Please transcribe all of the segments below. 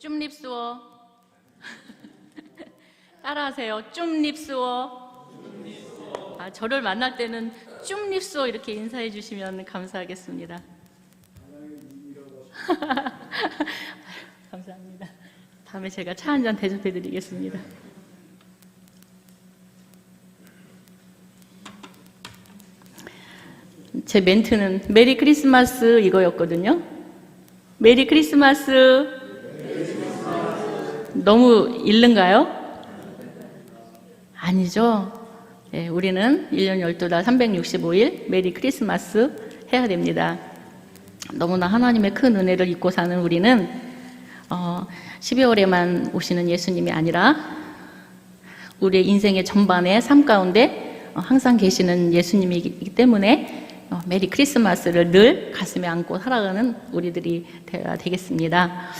쭌립스워. 따라하세요. 쭌립스워. 저를 만날 때는 쭌립스워 이렇게 인사해 주시면 감사하겠습니다. 감사합니다. 다음에 제가 차 한 잔 대접해 드리겠습니다. 제 멘트는 메리 크리스마스 이거였거든요. 메리 크리스마스. 너무 잃는가요? 아니죠. 네, 우리는 1년 12달 365일 메리 크리스마스 해야 됩니다. 너무나 하나님의 큰 은혜를 잊고 사는 우리는 12월에만 오시는 예수님이 아니라 우리의 인생의 전반의 삶 가운데 항상 계시는 예수님이기 때문에 메리 크리스마스를 늘 가슴에 안고 살아가는 우리들이 되어야 되겠습니다.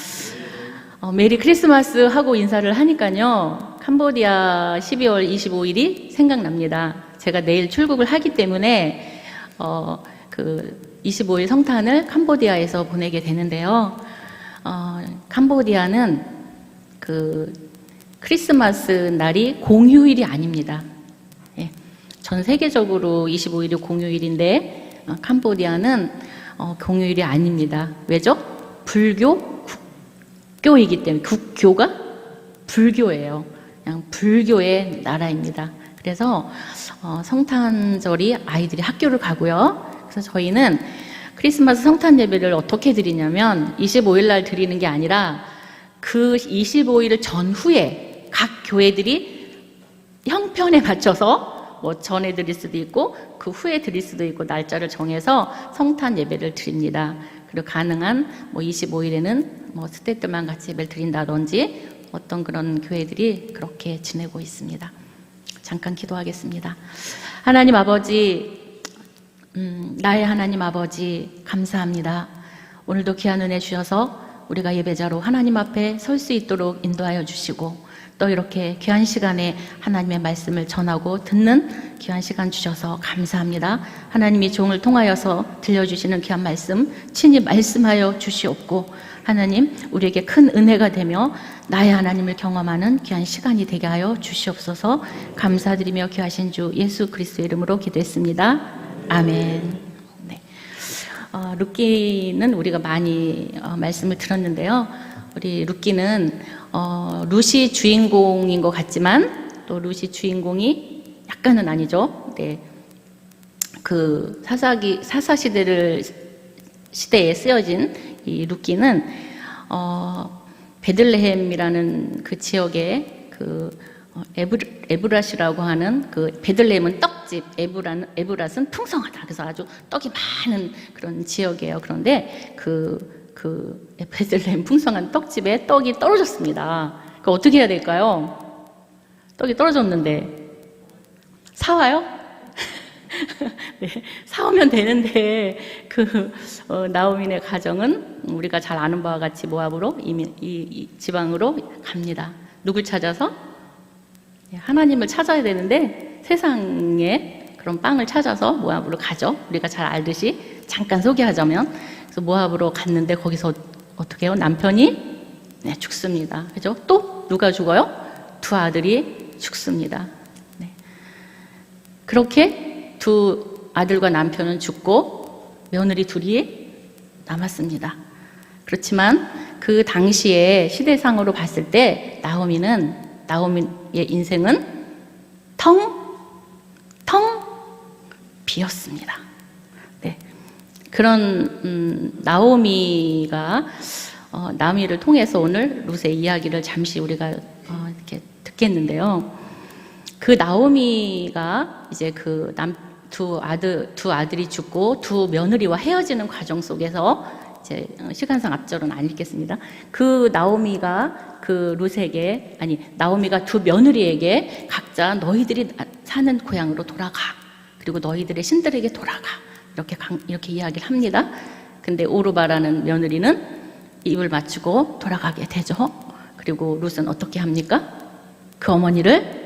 메리 크리스마스 하고 인사를 하니까요, 캄보디아 12월 25일이 생각납니다. 제가 내일 출국을 하기 때문에 그 25일 성탄을 캄보디아에서 보내게 되는데요. 캄보디아는 그 크리스마스 날이 공휴일이 아닙니다. 예, 전 세계적으로 25일이 공휴일인데 캄보디아는 공휴일이 아닙니다. 왜죠? 국교이기 때문에. 국교가 불교예요. 그냥 불교의 나라입니다. 그래서 성탄절이 아이들이 학교를 가고요. 그래서 저희는 크리스마스 성탄 예배를 어떻게 드리냐면 25일 날 드리는 게 아니라 그 25일 전후에 각 교회들이 형편에 맞춰서 뭐 전에 드릴 수도 있고 그 후에 드릴 수도 있고 날짜를 정해서 성탄 예배를 드립니다. 그리고 가능한 뭐 25일에는 뭐 스태프들만 같이 예배를 드린다든지 어떤 그런 교회들이 그렇게 지내고 있습니다. 잠깐 기도하겠습니다. 하나님 아버지, 나의 하나님 아버지 감사합니다. 오늘도 귀한 은혜 주셔서 우리가 예배자로 하나님 앞에 설 수 있도록 인도하여 주시고 또 이렇게 귀한 시간에 하나님의 말씀을 전하고 듣는 귀한 시간 주셔서 감사합니다. 하나님이 종을 통하여서 들려주시는 귀한 말씀 친히 말씀하여 주시옵고 하나님 우리에게 큰 은혜가 되며 나의 하나님을 경험하는 귀한 시간이 되게 하여 주시옵소서. 감사드리며 귀하신 주 예수 그리스도의 이름으로 기도했습니다. 아멘. 네. 룻기는 우리가 많이 말씀을 들었는데요. 우리 룻기는 룻이 주인공인 것 같지만 또 룻이 주인공이 약간은 아니죠. 네. 그 사사 시대에 쓰여진 이 룻기는 베들레헴이라는 그 지역에 그 에브랏이라고 하는 그 베들레헴은 떡집, 에브랏은 풍성하다. 그래서 아주 떡이 많은 그런 지역이에요. 그런데 그 베들레헴 풍성한 떡집에 떡이 떨어졌습니다. 그 어떻게 해야 될까요? 떡이 떨어졌는데 사와요? 네, 사오면 되는데 나오미네 가정은 우리가 잘 아는 바와 같이 모압으로 이 지방으로 갑니다. 누굴 찾아서? 하나님을 찾아야 되는데 세상에 그런 빵을 찾아서 모압으로 가죠. 우리가 잘 알듯이 잠깐 소개하자면 그래서 모압으로 갔는데 거기서 어떻게 해요? 남편이 죽습니다. 그죠? 또 누가 죽어요? 두 아들이 죽습니다. 네. 그렇게 두 아들과 남편은 죽고 며느리 둘이 남았습니다. 그렇지만 그 당시에 시대상으로 봤을 때 나오미의 인생은 텅 비었습니다. 네. 그런 나오미를 통해서 오늘 룻의 이야기를 잠시 우리가 이렇게 듣겠는데요. 그 나오미가 이제 두 아들이 죽고 두 며느리와 헤어지는 과정 속에서 이제 시간상 앞절은 안 읽겠습니다. 그 나오미가 나오미가 두 며느리에게 각자 너희들이 사는 고향으로 돌아가. 그리고 너희들의 신들에게 돌아가. 이렇게 이야기를 합니다. 근데 오르바라는 며느리는 입을 맞추고 돌아가게 되죠. 그리고 룻은 어떻게 합니까? 그 어머니를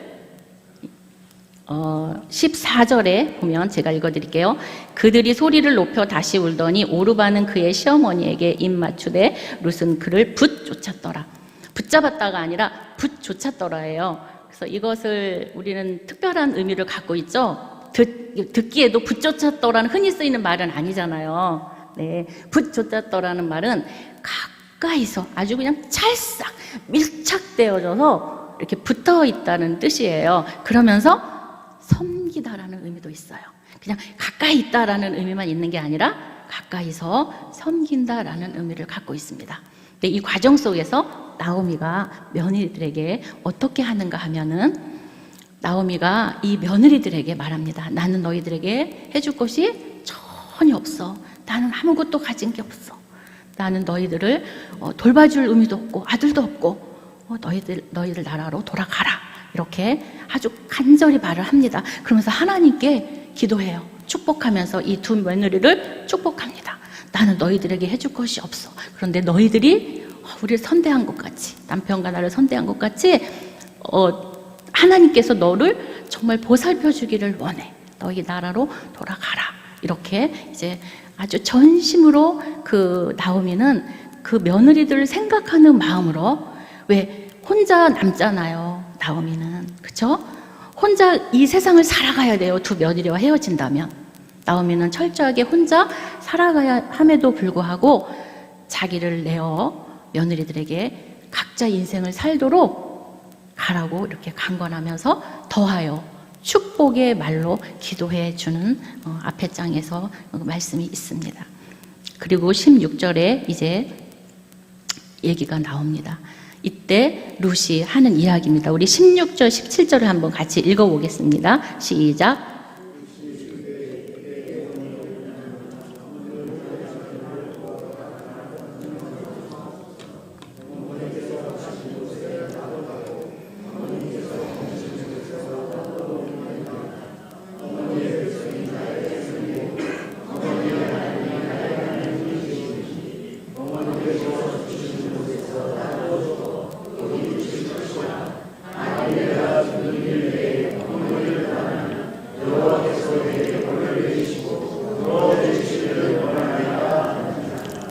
14절에 보면 제가 읽어드릴게요. 그들이 소리를 높여 다시 울더니 오르바는 그의 시어머니에게 입 맞추되 룻은 그를 붙 쫓았더라. 붙잡았다가 아니라 붙조찼더라예요. 그래서 이것을 우리는 특별한 의미를 갖고 있죠. 듣기에도 붙조찼더라는 흔히 쓰이는 말은 아니잖아요. 네, 붙조찼더라는 말은 가까이서 아주 그냥 찰싹 밀착되어져서 이렇게 붙어 있다는 뜻이에요. 그러면서 섬기다라는 의미도 있어요. 그냥 가까이 있다라는 의미만 있는 게 아니라 가까이서 섬긴다라는 의미를 갖고 있습니다. 근데 이 과정 속에서 나오미가 며느리들에게 어떻게 하는가 하면은, 나오미가 이 며느리들에게 말합니다. 나는 너희들에게 해줄 것이 전혀 없어. 나는 아무것도 가진 게 없어. 나는 너희들을 돌봐줄 의미도 없고 아들도 없고 너희들 나라로 돌아가라. 이렇게 아주 간절히 말을 합니다. 그러면서 하나님께 기도해요. 축복하면서 이 두 며느리를 축복합니다. 나는 너희들에게 해줄 것이 없어. 그런데 너희들이 우리를 선대한 것 같이, 남편과 나를 선대한 것 같이 하나님께서 너를 정말 보살펴 주기를 원해. 너희 나라로 돌아가라. 이렇게 이제 아주 전심으로 그 나오미는 그 며느리들을 생각하는 마음으로, 왜 혼자 남잖아요, 나오미는. 그쵸? 혼자 이 세상을 살아가야 돼요. 두 며느리와 헤어진다면. 나오미는 철저하게 혼자 살아가야 함에도 불구하고 자기를 내어 며느리들에게 각자 인생을 살도록 가라고 이렇게 강권하면서 더하여 축복의 말로 기도해 주는 앞에 장에서 말씀이 있습니다. 그리고 16절에 이제 얘기가 나옵니다. 이때 룻이 하는 이야기입니다. 우리 16절, 17절을 한번 같이 읽어보겠습니다. 시작.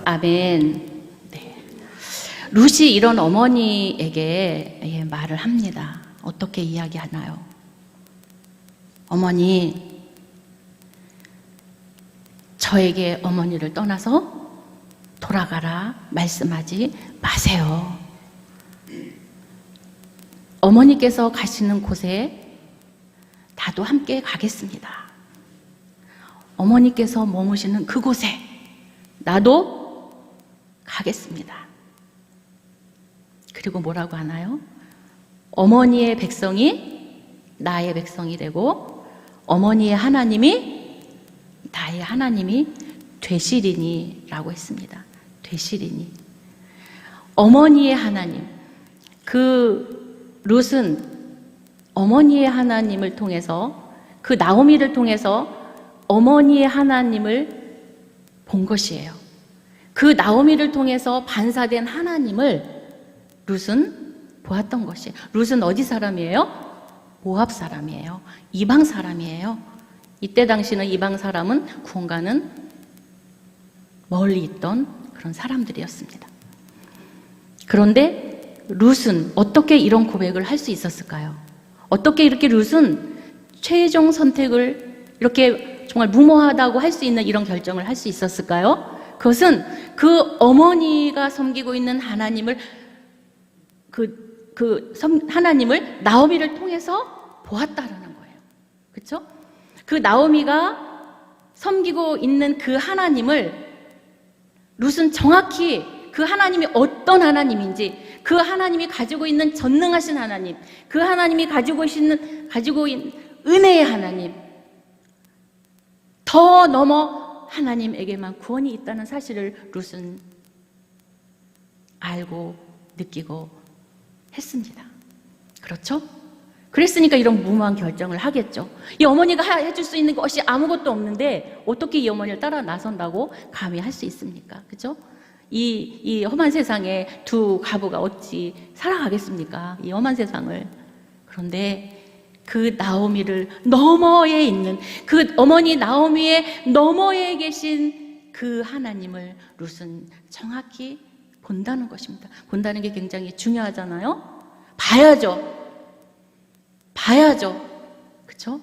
아멘. 네. 룻이 이런 어머니에게 말을 합니다. 어떻게 이야기하나요? 어머니, 저에게 어머니를 떠나서 돌아가라 말씀하지 마세요. 어머니께서 가시는 곳에 나도 함께 가겠습니다. 어머니께서 머무시는 그곳에 나도 가겠습니다. 그리고 뭐라고 하나요? 어머니의 백성이 나의 백성이 되고 어머니의 하나님이 나의 하나님이 되시리니 라고 했습니다. 되시리니. 어머니의 하나님. 그 룻은 어머니의 하나님을 통해서, 그 나오미를 통해서 어머니의 하나님을 본 것이에요. 그 나오미를 통해서 반사된 하나님을 룻은 보았던 것이에요. 룻은 어디 사람이에요? 모압 사람이에요. 이방 사람이에요. 이때 당시는 이방 사람은 구원과는 멀리 있던 그런 사람들이었습니다. 그런데 룻은 어떻게 이런 고백을 할 수 있었을까요? 어떻게 이렇게 룻은 최종 선택을 이렇게 정말 무모하다고 할 수 있는 이런 결정을 할 수 있었을까요? 그것은 그 어머니가 섬기고 있는 하나님을, 하나님을 나오미를 통해서 보았다라는 거예요. 그렇죠? 그 나오미가 섬기고 있는 그 하나님을 룻은 정확히 그 하나님이 어떤 하나님인지, 그 하나님이 가지고 있는 전능하신 하나님, 그 하나님이 가지고 있는 은혜의 하나님, 더 넘어 하나님에게만 구원이 있다는 사실을 룻은 알고 느끼고 했습니다. 그렇죠? 그랬으니까 이런 무모한 결정을 하겠죠. 이 어머니가 해줄 수 있는 것이 아무것도 없는데 어떻게 이 어머니를 따라 나선다고 감히 할 수 있습니까? 그렇죠? 이 험한 세상에 두 가부가 어찌 살아가겠습니까? 이 험한 세상을. 그런데 그 나오미를 너머에 있는, 그 어머니 나오미의 너머에 계신 그 하나님을 룻은 정확히 본다는 것입니다. 본다는 게 굉장히 중요하잖아요. 봐야죠. 봐야죠. 그쵸?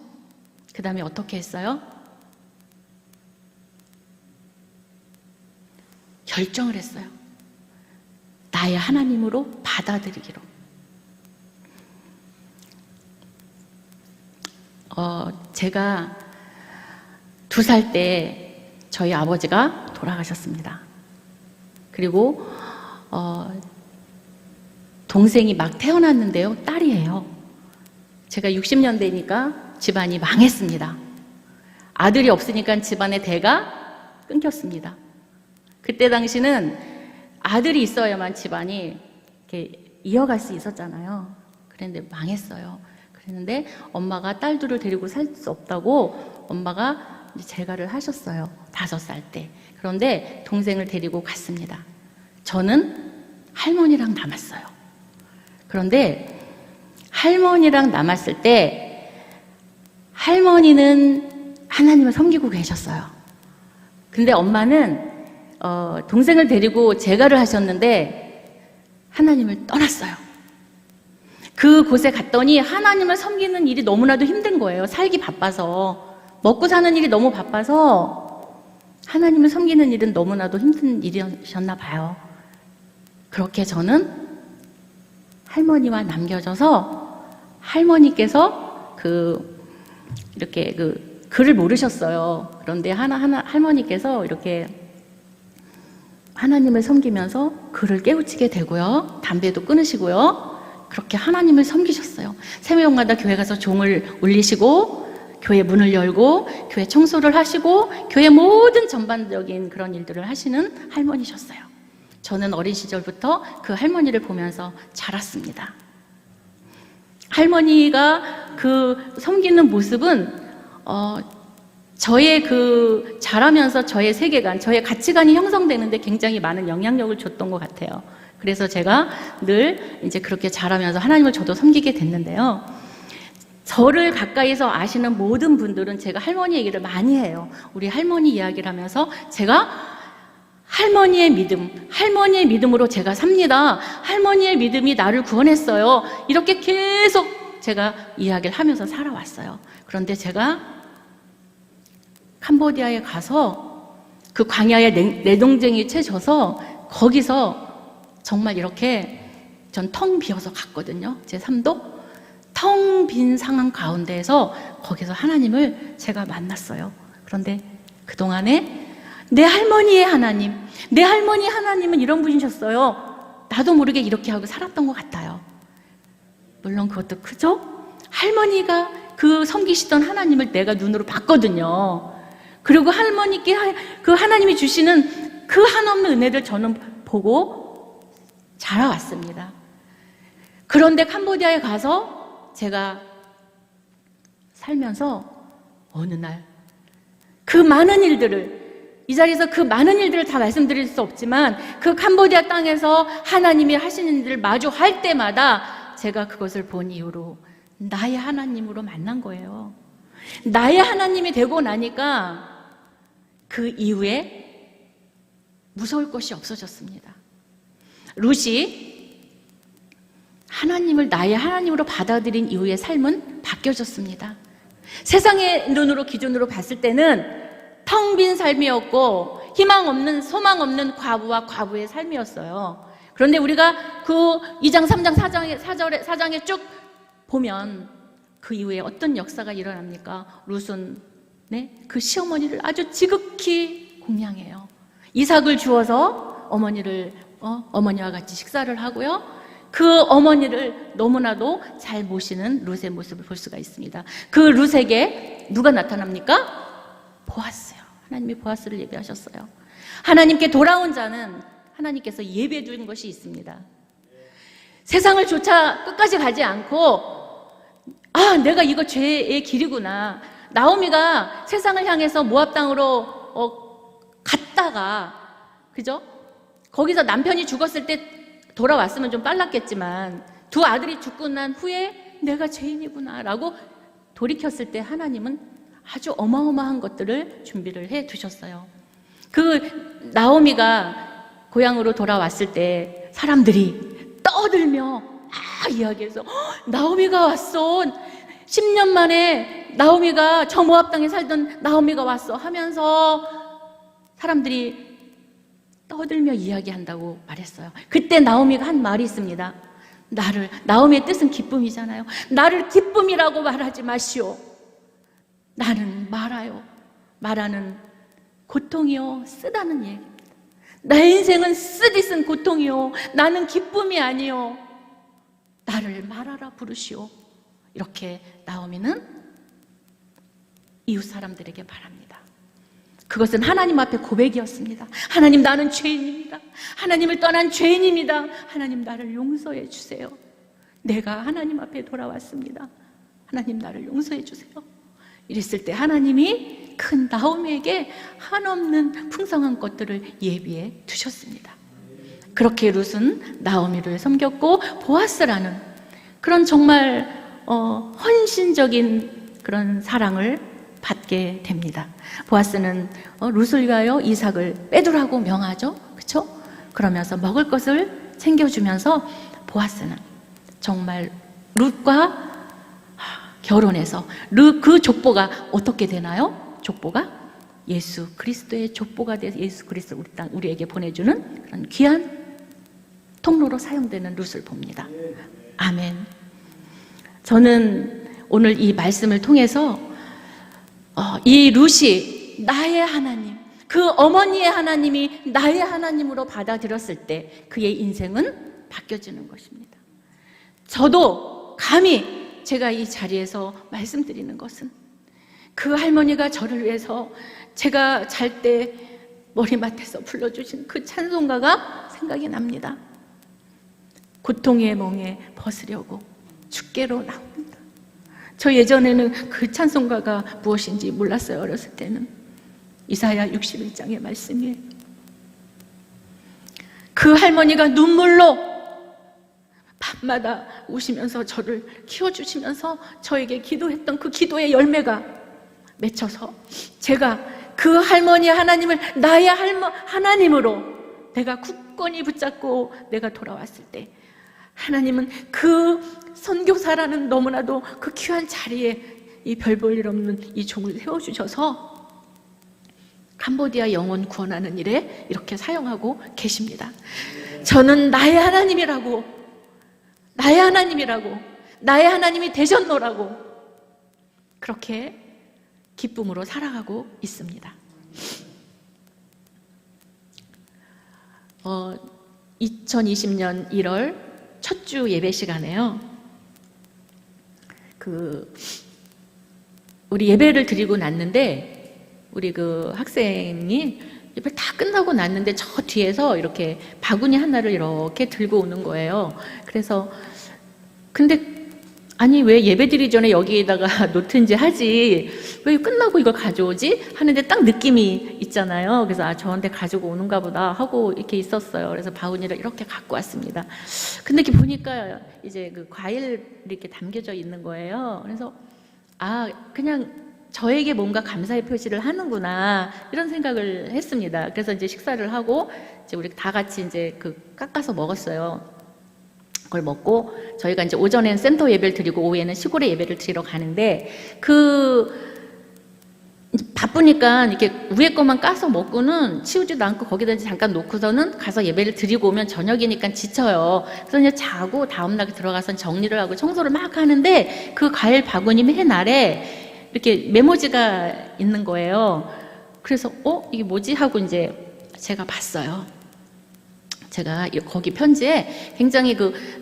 그 다음에 어떻게 했어요? 결정을 했어요. 나의 하나님으로 받아들이기로. 제가 2살 때 저희 아버지가 돌아가셨습니다. 그리고 동생이 막 태어났는데요. 딸이에요. 제가 60년대니까 집안이 망했습니다. 아들이 없으니까 집안의 대가 끊겼습니다. 그때 당시는 아들이 있어야만 집안이 이렇게 이어갈 수 있었잖아요. 그런데 망했어요. 그랬는데 엄마가 딸들을 데리고 살 수 없다고 엄마가 이제 재가를 하셨어요. 5살 때. 그런데 동생을 데리고 갔습니다. 저는 할머니랑 남았어요. 그런데 할머니랑 남았을 때 할머니는 하나님을 섬기고 계셨어요. 근데 엄마는 동생을 데리고 재가를 하셨는데 하나님을 떠났어요. 그곳에 갔더니 하나님을 섬기는 일이 너무나도 힘든 거예요. 살기 바빠서. 먹고 사는 일이 너무 바빠서 하나님을 섬기는 일은 너무나도 힘든 일이셨나 봐요. 그렇게 저는 할머니와 남겨져서 할머니께서 이렇게 글을 모르셨어요. 그런데 할머니께서 이렇게 하나님을 섬기면서 글을 깨우치게 되고요. 담배도 끊으시고요. 그렇게 하나님을 섬기셨어요. 새벽마다 교회 가서 종을 울리시고 교회 문을 열고 교회 청소를 하시고 교회 모든 전반적인 그런 일들을 하시는 할머니셨어요. 저는 어린 시절부터 그 할머니를 보면서 자랐습니다. 할머니가 그 섬기는 모습은 저의 자라면서 저의 세계관, 저의 가치관이 형성되는데 굉장히 많은 영향력을 줬던 것 같아요. 그래서 제가 늘 이제 그렇게 자라면서 하나님을 저도 섬기게 됐는데요. 저를 가까이서 아시는 모든 분들은 제가 할머니 얘기를 많이 해요. 우리 할머니 이야기를 하면서 제가 할머니의 믿음으로 제가 삽니다. 할머니의 믿음이 나를 구원했어요. 이렇게 계속 제가 이야기를 하면서 살아왔어요. 그런데 제가 캄보디아에 가서 그 광야에 내동쟁이 채져서 거기서 정말 이렇게 전 텅 비어서 갔거든요. 제 삶도 텅 빈 상황 가운데에서 거기서 하나님을 제가 만났어요. 그런데 그동안에 내 할머니의 하나님, 내 할머니 하나님은 이런 분이셨어요. 나도 모르게 이렇게 하고 살았던 것 같아요. 물론 그것도 크죠? 할머니가 그 섬기시던 하나님을 내가 눈으로 봤거든요. 그리고 할머니께 그 하나님이 주시는 그 한없는 은혜를 저는 보고 자라왔습니다. 그런데 캄보디아에 가서 제가 살면서 어느 날 그 많은 일들을, 이 자리에서 그 많은 일들을 다 말씀드릴 수 없지만 그 캄보디아 땅에서 하나님이 하시는 일을 마주할 때마다 제가 그것을 본 이후로 나의 하나님으로 만난 거예요. 나의 하나님이 되고 나니까 그 이후에 무서울 것이 없어졌습니다. 룻이 하나님을 나의 하나님으로 받아들인 이후의 삶은 바뀌어졌습니다. 세상의 눈으로 기준으로 봤을 때는 텅 빈 삶이었고 희망 없는, 소망 없는 과부와 과부의 삶이었어요. 그런데 우리가 그 2장, 3장, 4장에 쭉 보면 그 이후에 어떤 역사가 일어납니까? 룻은 그 시어머니를 아주 지극히 공양해요. 이삭을 주어서 어머니와 같이 식사를 하고요. 그 어머니를 너무나도 잘 모시는 룻의 모습을 볼 수가 있습니다. 그 룻에게 누가 나타납니까? 보아스요. 하나님이 보아스를 예배하셨어요. 하나님께 돌아온 자는 하나님께서 예배해 준 것이 있습니다. 세상을 쫓아 끝까지 가지 않고 내가 이거 죄의 길이구나. 나오미가 세상을 향해서 모압 땅으로 갔다가, 그죠? 거기서 남편이 죽었을 때 돌아왔으면 좀 빨랐겠지만 두 아들이 죽고 난 후에 내가 죄인이구나 라고 돌이켰을 때 하나님은 아주 어마어마한 것들을 준비를 해 두셨어요. 그 나오미가 고향으로 돌아왔을 때 사람들이 떠들며 이야기해서 나오미가 왔어. 10년 만에 나오미가 저 모압 땅에 살던 나오미가 왔어 하면서 사람들이 떠들며 이야기한다고 말했어요. 그때 나오미가 한 말이 있습니다. 나오미의 뜻은 기쁨이잖아요. 나를 기쁨이라고 말하지 마시오. 나는 말아요. 말하는 고통이요 쓰다는 얘기입니다. 나의 인생은 쓰디 쓴 고통이요 나는 기쁨이 아니요 나를 말하라 부르시오. 이렇게 나오미는 이웃 사람들에게 말합니다. 그것은 하나님 앞에 고백이었습니다. 하나님, 나는 죄인입니다. 하나님을 떠난 죄인입니다. 하나님, 나를 용서해 주세요. 내가 하나님 앞에 돌아왔습니다. 하나님, 나를 용서해 주세요. 이랬을 때 하나님이 큰 나오미에게 한없는 풍성한 것들을 예비해 두셨습니다. 그렇게 룻은 나오미를 섬겼고 보아스라는 그런 정말 헌신적인 그런 사랑을 받게 됩니다. 보아스는 룻을 위하여 이삭을 빼두라고 명하죠. 그렇죠? 그러면서 먹을 것을 챙겨주면서 보아스는 정말 룻과 결혼해서 그 족보가 어떻게 되나요? 족보가 예수 그리스도의 족보가 돼서 예수 그리스도 우리에게 보내주는 그런 귀한 통로로 사용되는 룻을 봅니다. 아멘. 저는 오늘 이 말씀을 통해서 이 룻이 나의 하나님, 그 어머니의 하나님이 나의 하나님으로 받아들였을 때 그의 인생은 바뀌어지는 것입니다. 저도 감히 제가 이 자리에서 말씀드리는 것은 그 할머니가 저를 위해서 제가 잘 때 머리맡에서 불러주신 그 찬송가가 생각이 납니다. 고통의 멍에 벗으려고 주께로 나옵니다. 저 예전에는 그 찬송가가 무엇인지 몰랐어요. 어렸을 때는. 이사야 61장의 말씀이에요. 그 할머니가 눈물로 밤마다 우시면서 저를 키워주시면서 저에게 기도했던 그 기도의 열매가 맺혀서 제가 그 할머니 하나님을 나의 하나님으로 내가 굳건히 붙잡고 내가 돌아왔을 때 하나님은 그 선교사라는 너무나도 그 귀한 자리에 이 별 볼 일 없는 이 종을 세워주셔서 캄보디아 영혼 구원하는 일에 이렇게 사용하고 계십니다. 저는 나의 하나님이라고, 나의 하나님이 되셨노라고 그렇게 기쁨으로 살아가고 있습니다. 2020년 1월 첫 주 예배 시간에요. 우리 예배를 드리고 났는데 우리 그 학생이 예배 다 끝나고 났는데 저 뒤에서 이렇게 바구니 하나를 이렇게 들고 오는 거예요. 그래서 근데 아니 왜 예배 드리기 전에 여기에다가 놓든지 하지 왜 끝나고 이걸 가져오지? 하는데 딱 느낌이 있잖아요. 그래서 저한테 가지고 오는가 보다 하고 이렇게 있었어요. 그래서 바구니를 이렇게 갖고 왔습니다. 근데 이렇게 보니까 이제 그 과일 이렇게 담겨져 있는 거예요. 그래서 그냥 저에게 뭔가 감사의 표시를 하는구나 이런 생각을 했습니다. 그래서 이제 식사를 하고 이제 우리 다 같이 이제 깎아서 먹었어요. 그걸 먹고 저희가 이제 오전엔 센터 예배를 드리고 오후에는 시골에 예배를 드리러 가는데 바쁘니까 이렇게 위에 것만 까서 먹고는 치우지도 않고 거기다 잠깐 놓고서는 가서 예배를 드리고 오면 저녁이니까 지쳐요. 그래서 이제 자고 다음날 들어가서 정리를 하고 청소를 막 하는데 그 과일 바구니 맨 아래 이렇게 메모지가 있는 거예요. 그래서 이게 뭐지 하고 이제 제가 봤어요. 제가 거기 편지에 굉장히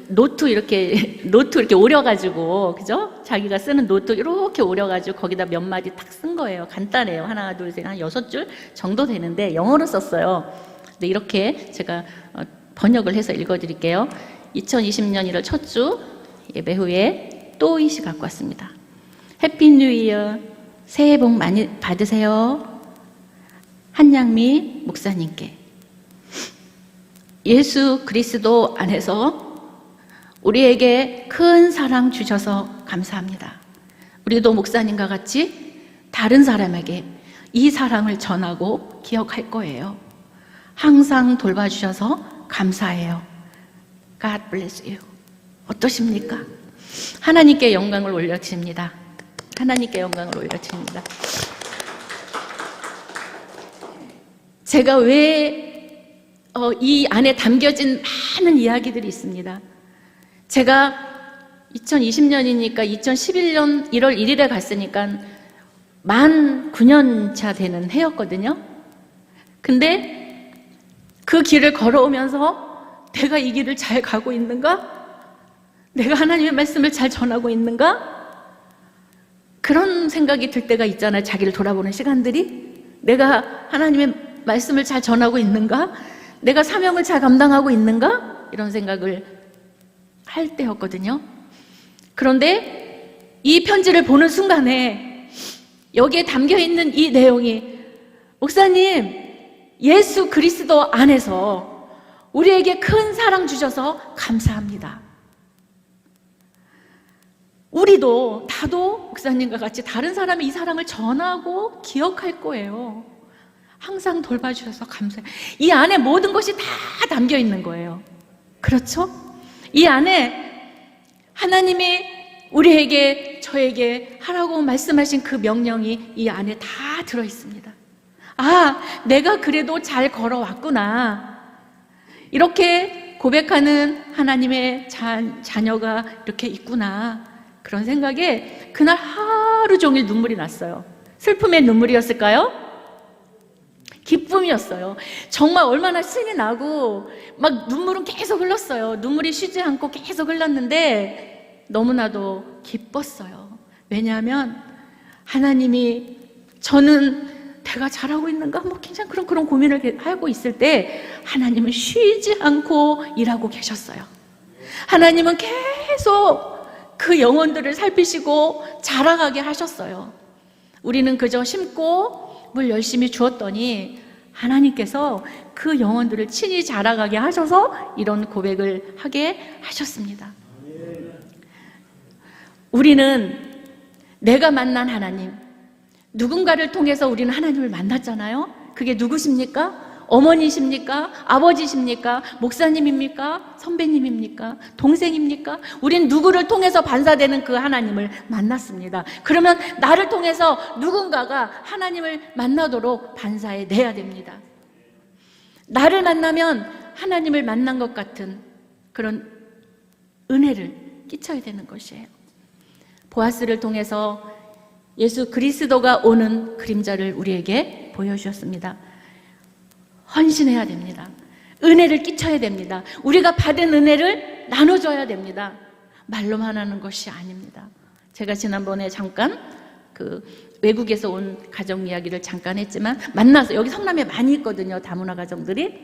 노트 이렇게 오려가지고, 그죠? 자기가 쓰는 노트 이렇게 오려가지고 거기다 몇 마디 딱 쓴 거예요. 간단해요. 하나, 둘, 셋, 한 6줄 정도 되는데 영어로 썼어요. 근데 이렇게 제가 번역을 해서 읽어드릴게요. 2020년 1월 첫 주 예배 후에 또 이 시 갖고 왔습니다. 해피 뉴 이어, 새해 복 많이 받으세요. 한양미 목사님께. 예수 그리스도 안에서 우리에게 큰 사랑 주셔서 감사합니다. 우리도 목사님과 같이 다른 사람에게 이 사랑을 전하고 기억할 거예요. 항상 돌봐주셔서 감사해요. God bless you. 어떠십니까? 하나님께 영광을 올려드립니다. 하나님께 영광을 올려드립니다. 제가 왜 이 안에 담겨진 많은 이야기들이 있습니다. 제가 2020년이니까 2011년 1월 1일에 갔으니까 만 9년 차 되는 해였거든요. 근데 그 길을 걸어오면서 내가 이 길을 잘 가고 있는가? 내가 하나님의 말씀을 잘 전하고 있는가? 그런 생각이 들 때가 있잖아요. 자기를 돌아보는 시간들이. 내가 하나님의 말씀을 잘 전하고 있는가? 내가 사명을 잘 감당하고 있는가? 이런 생각을 할 때였거든요. 그런데 이 편지를 보는 순간에 여기에 담겨있는 이 내용이, 목사님, 예수 그리스도 안에서 우리에게 큰 사랑 주셔서 감사합니다. 우리도, 나도 목사님과 같이 다른 사람이 이 사랑을 전하고 기억할 거예요. 항상 돌봐주셔서 감사해요. 이 안에 모든 것이 다 담겨 있는 거예요. 그렇죠? 이 안에 하나님이 우리에게, 저에게 하라고 말씀하신 그 명령이 이 안에 다 들어 있습니다. 아, 내가 그래도 잘 걸어왔구나. 이렇게 고백하는 하나님의 자녀가 이렇게 있구나. 그런 생각에 그날 하루 종일 눈물이 났어요. 슬픔의 눈물이었을까요? 기쁨이었어요. 정말 얼마나 신이 나고 막 눈물은 계속 흘렀어요. 눈물이 쉬지 않고 계속 흘렀는데 너무나도 기뻤어요. 왜냐하면 하나님이, 저는 내가 잘하고 있는가? 뭐 굉장히 그런 고민을 하고 있을 때 하나님은 쉬지 않고 일하고 계셨어요. 하나님은 계속 그 영혼들을 살피시고 자라가게 하셨어요. 우리는 그저 심고 물 열심히 주었더니 하나님께서 그 영혼들을 친히 자라가게 하셔서 이런 고백을 하게 하셨습니다. 우리는 내가 만난 하나님, 누군가를 통해서 우리는 하나님을 만났잖아요. 그게 누구십니까? 어머니십니까? 아버지십니까? 목사님입니까? 선배님입니까? 동생입니까? 우린 누구를 통해서 반사되는 그 하나님을 만났습니다. 그러면 나를 통해서 누군가가 하나님을 만나도록 반사해 내야 됩니다. 나를 만나면 하나님을 만난 것 같은 그런 은혜를 끼쳐야 되는 것이에요. 보아스를 통해서 예수 그리스도가 오는 그림자를 우리에게 보여주셨습니다. 헌신해야 됩니다. 은혜를 끼쳐야 됩니다. 우리가 받은 은혜를 나눠줘야 됩니다. 말로만 하는 것이 아닙니다. 제가 지난번에 잠깐 그 외국에서 온 가정 이야기를 잠깐 했지만, 만나서, 여기 성남에 많이 있거든요, 다문화 가정들이.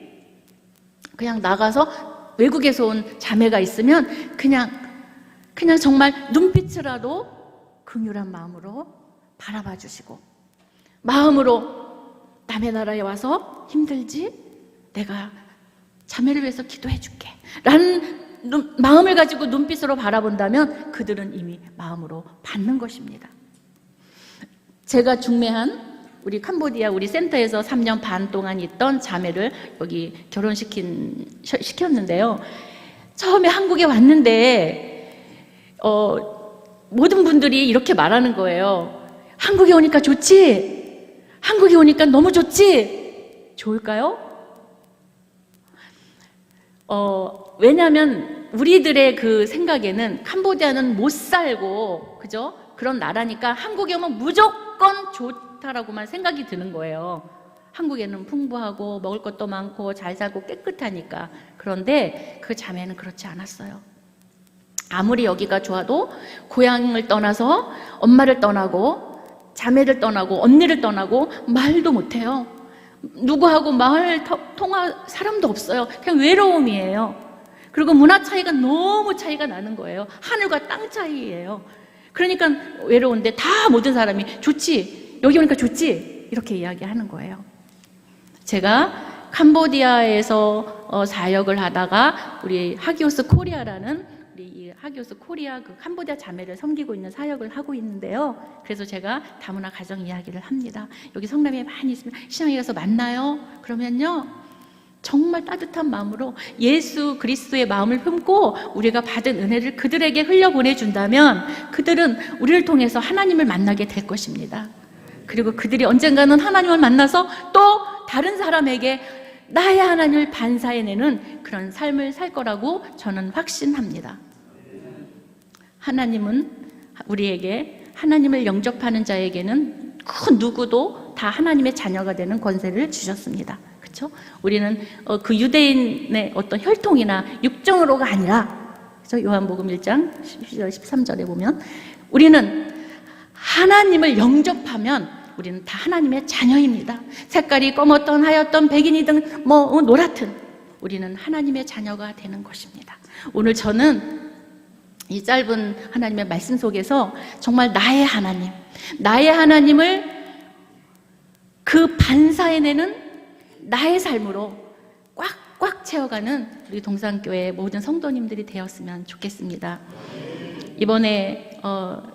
그냥 나가서 외국에서 온 자매가 있으면 그냥 정말 눈빛이라도 긍휼한 마음으로 바라봐 주시고, 마음으로 남의 나라에 와서 힘들지? 내가 자매를 위해서 기도해 줄게 라는 마음을 가지고 눈빛으로 바라본다면 그들은 이미 마음으로 받는 것입니다. 제가 중매한 우리 캄보디아 우리 센터에서 3년 반 동안 있던 자매를 여기 시켰는데요. 처음에 한국에 왔는데 모든 분들이 이렇게 말하는 거예요. 한국에 오니까 좋지? 한국에 오니까 너무 좋지? 좋을까요? 왜냐하면 우리들의 그 생각에는 캄보디아는 못 살고, 그죠? 그런 나라니까 한국에 오면 무조건 좋다라고만 생각이 드는 거예요. 한국에는 풍부하고 먹을 것도 많고 잘 살고 깨끗하니까. 그런데 그 자매는 그렇지 않았어요. 아무리 여기가 좋아도 고향을 떠나서 엄마를 떠나고 자매를 떠나고 언니를 떠나고 말도 못해요. 누구하고 말 통할 사람도 없어요. 그냥 외로움이에요. 그리고 문화 차이가 너무 차이가 나는 거예요. 하늘과 땅 차이예요. 그러니까 외로운데 다 모든 사람이 좋지? 여기 오니까 좋지? 이렇게 이야기하는 거예요. 제가 캄보디아에서 사역을 하다가 우리 하기오스 코리아라는 우리 하기오스 코리아 그 캄보디아 자매를 섬기고 있는 사역을 하고 있는데요. 그래서 제가 다문화 가정 이야기를 합니다. 여기 성남에 많이 있으면 시장에 가서 만나요. 그러면요, 정말 따뜻한 마음으로 예수 그리스도의 마음을 품고 우리가 받은 은혜를 그들에게 흘려보내준다면 그들은 우리를 통해서 하나님을 만나게 될 것입니다. 그리고 그들이 언젠가는 하나님을 만나서 또 다른 사람에게 나의 하나님을 반사해내는 그런 삶을 살 거라고 저는 확신합니다. 하나님은 우리에게 하나님을 영접하는 자에게는 그 누구도 다 하나님의 자녀가 되는 권세를 주셨습니다. 그렇죠? 우리는 그 유대인의 어떤 혈통이나 육정으로가 아니라, 그렇죠? 요한복음 1장 12절 13절에 보면 우리는 하나님을 영접하면 우리는 다 하나님의 자녀입니다. 색깔이 검었던 하였던 백인이든 노랗든 우리는 하나님의 자녀가 되는 것입니다. 오늘 저는 이 짧은 하나님의 말씀 속에서 정말 나의 하나님을 그 반사해내는 나의 삶으로 꽉꽉 채워가는 우리 동산교회 모든 성도님들이 되었으면 좋겠습니다. 이번에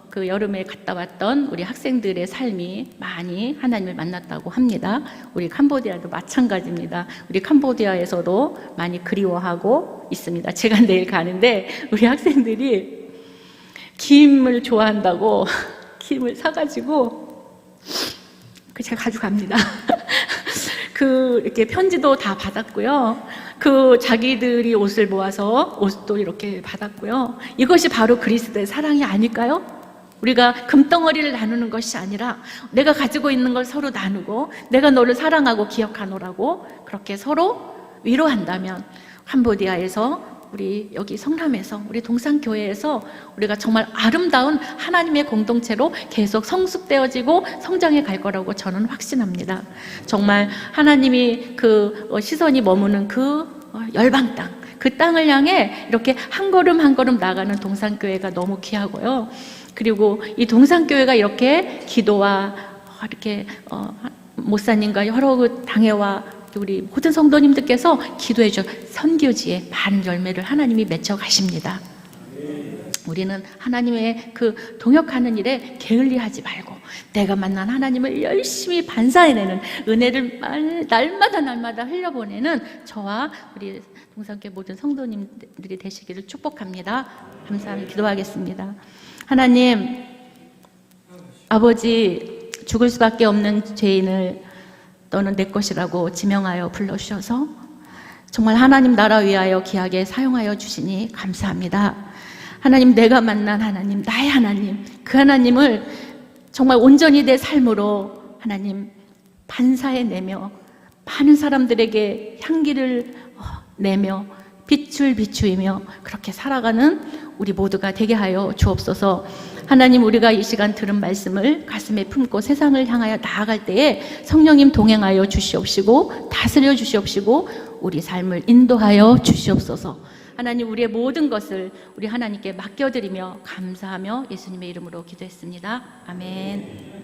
그 여름에 갔다 왔던 우리 학생들의 삶이 많이 하나님을 만났다고 합니다. 우리 캄보디아도 마찬가지입니다. 우리 캄보디아에서도 많이 그리워하고 있습니다. 제가 내일 가는데 우리 학생들이 김을 좋아한다고 김을 사가지고 제가 가져갑니다. 이렇게 편지도 다 받았고요. 자기들이 옷을 모아서 옷도 이렇게 받았고요. 이것이 바로 그리스도의 사랑이 아닐까요? 우리가 금덩어리를 나누는 것이 아니라 내가 가지고 있는 걸 서로 나누고 내가 너를 사랑하고 기억하노라고 그렇게 서로 위로한다면 캄보디아에서 우리 여기 성남에서 우리 동산교회에서 우리가 정말 아름다운 하나님의 공동체로 계속 성숙되어지고 성장해 갈 거라고 저는 확신합니다. 정말 하나님이 시선이 머무는 열방 땅, 그 땅을 향해 이렇게 한 걸음 한 걸음 나가는 동산교회가 너무 귀하고요. 그리고 이 동산교회가 이렇게 기도와 이렇게 목사님과 여러 당회와 우리 모든 성도님들께서 기도해 줘 선교지에 많은 열매를 하나님이 맺혀 가십니다. 우리는 하나님의 동역하는 일에 게을리하지 말고 내가 만난 하나님을 열심히 반사해내는 은혜를 날마다 흘려보내는 저와 우리 동산교회 모든 성도님들이 되시기를 축복합니다. 감사하며 기도하겠습니다. 하나님, 아버지, 죽을 수밖에 없는 죄인을 너는 내 것이라고 지명하여 불러주셔서 정말 하나님 나라 위하여 귀하게 사용하여 주시니 감사합니다. 하나님, 내가 만난 하나님, 나의 하나님, 그 하나님을 정말 온전히 내 삶으로 하나님 반사해내며 많은 사람들에게 향기를 내며 빛을 비추이며 그렇게 살아가는 우리 모두가 되게 하여 주옵소서. 하나님, 우리가 이 시간 들은 말씀을 가슴에 품고 세상을 향하여 나아갈 때에 성령님 동행하여 주시옵시고 다스려 주시옵시고 우리 삶을 인도하여 주시옵소서. 하나님, 우리의 모든 것을 우리 하나님께 맡겨드리며 감사하며 예수님의 이름으로 기도했습니다. 아멘.